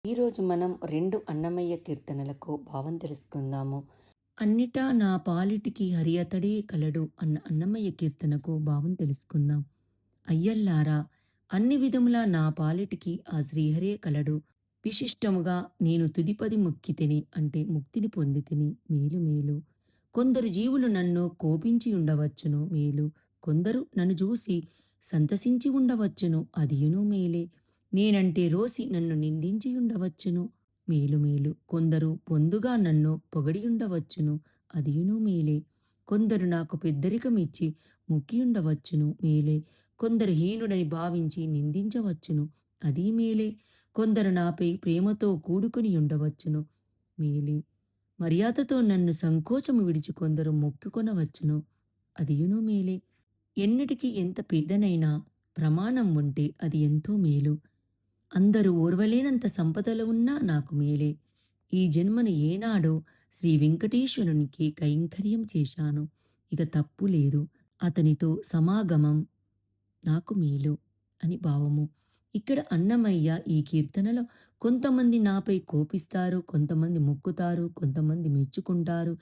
ఈరోజు మనం 2 అన్నమయ్య కీర్తనలకు భావం తెలుసుకుందాము. అన్నిటా నా పాలిటికి హరియతడే కలడు అన్న అన్నమయ్య కీర్తనకు భావం తెలుసుకుందాం. అయ్యల్లారా, అన్ని విధములా నా పాలిటికి ఆ శ్రీహరే కలడు. విశిష్టముగా నేను తుదిపది మొక్కితిని అంటే ముక్తిని పొందితిని మేలు మేలు. కొందరు జీవులు నన్ను కోపించి ఉండవచ్చును మేలు. కొందరు నన్ను చూసి సంతసించి ఉండవచ్చును అదియును మేలే. నేనంటే రోసి నన్ను నిందించి ఉండవచ్చును మేలు మేలు. కొందరు పొందుగా నన్ను పొగడియుండవచ్చును అదియును మేలే. కొందరు నాకు పెద్దరికమిచ్చి మొక్కియుండవచ్చును మేలే. కొందరు హీనుడని భావించి నిందించవచ్చును అదీ మేలే. కొందరు నాపై ప్రేమతో కూడుకొని ఉండవచ్చును మేలే. మర్యాదతో నన్ను సంకోచము విడిచి కొందరు మొక్కుకొనవచ్చును అదియును మేలే. ఎన్నటికి ఎంత పేదనైనా ప్రమాణం ఉంటే అది ఎంతో మేలు. అందరూ ఓర్వలేనంత సంపదలు ఉన్నా నాకు మేలే. ఈ జన్మను ఏనాడో శ్రీ వెంకటేశ్వరునికి కైంకర్యం చేశాను. ఇక తప్పు లేదు. అతనితో సమాగమం నాకు మేలు అని భావము. ఇక్కడ అన్నమయ్య ఈ కీర్తనలో కొంతమంది నాపై కోపిస్తారు, కొంతమంది మొక్కుతారు, కొంతమంది మెచ్చుకుంటారు.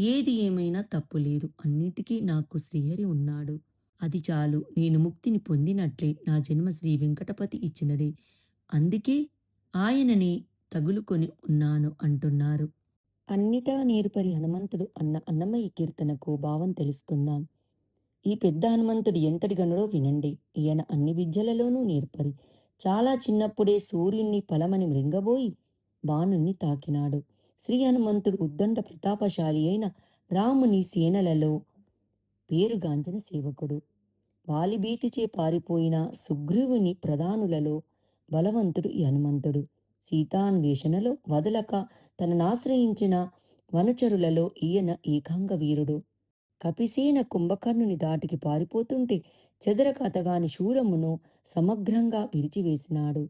ఏది ఏమైనా తప్పు లేదు. అన్నిటికీ నాకు శ్రీహరి ఉన్నాడు. అది చాలు. నేను ముక్తిని పొందినట్లే. నా జన్మ శ్రీ వెంకటపతి ఇచ్చినదే. అందుకే ఆయనని తగులుకొని ఉన్నాను అంటున్నారు. అన్నిటా నేర్పరి హనుమంతుడు అన్న అన్నమయ్య కీర్తనకు భావం తెలుసుకుందాం. ఈ పెద్ద హనుమంతుడు ఎంతటి గనుడో వినండి. ఈయన అన్ని విద్యలలోనూ నేర్పరి. చాలా చిన్నప్పుడే సూర్యుణ్ణి పలమని మృంగబోయి బాణుణ్ణి తాకినాడు. శ్రీ హనుమంతుడు ఉద్దండ ప్రతాపశాలి అయిన రాముని సేనలలో పేరుగాంచిన సేవకుడు. వాలిభీతిచే పారిపోయిన సుగ్రీవుని ప్రధానులలో బలవంతుడు ఈ హనుమంతుడు. సీతాన్వేషణలో వదలక తననాశ్రయించిన వనచరులలో ఈయన ఏకాంగ వీరుడు. కపిసేన కుంభకర్ణుని దాటికి పారిపోతుంటే చెదరక అతగాని శూరమును సమగ్రంగా విరిచివేసినాడు.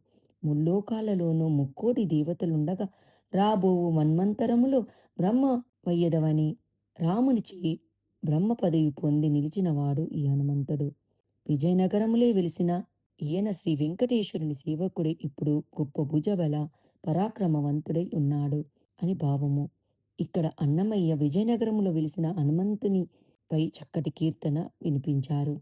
ముల్లోకాలలోనూ ముక్కోటి దేవతలుండగా రాబోవు మన్వంతరములో బ్రహ్మ వయ్యదవని రామునిచే బ్రహ్మ పదవి పొంది నిలిచినవాడు ఈ హనుమంతుడు. విజయనగరములే వెలిసిన ఈయన శ్రీ వెంకటేశ్వరుని సేవకుడే ఇప్పుడు గొప్ప భుజబల పరాక్రమవంతుడై ఉన్నాడు అని భావము. ఇక్కడ అన్నమయ్య విజయనగరములో వెలిసిన హనుమంతునిపై చక్కటి కీర్తన వినిపించారు.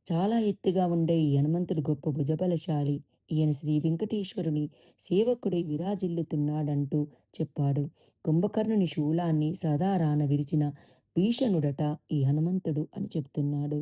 చాలా ఎత్తుగా ఉండే ఈ హనుమంతుడు గొప్ప భుజబలశాలి. ఈయన శ్రీ వెంకటేశ్వరుని సేవకుడై విరాజిల్లుతున్నాడంటూ చెప్పాడు. కుంభకర్ణుని శూలాన్ని సదారాన విరిచిన భీషణుడట ఈ హనుమంతుడు అని చెప్తున్నాడు.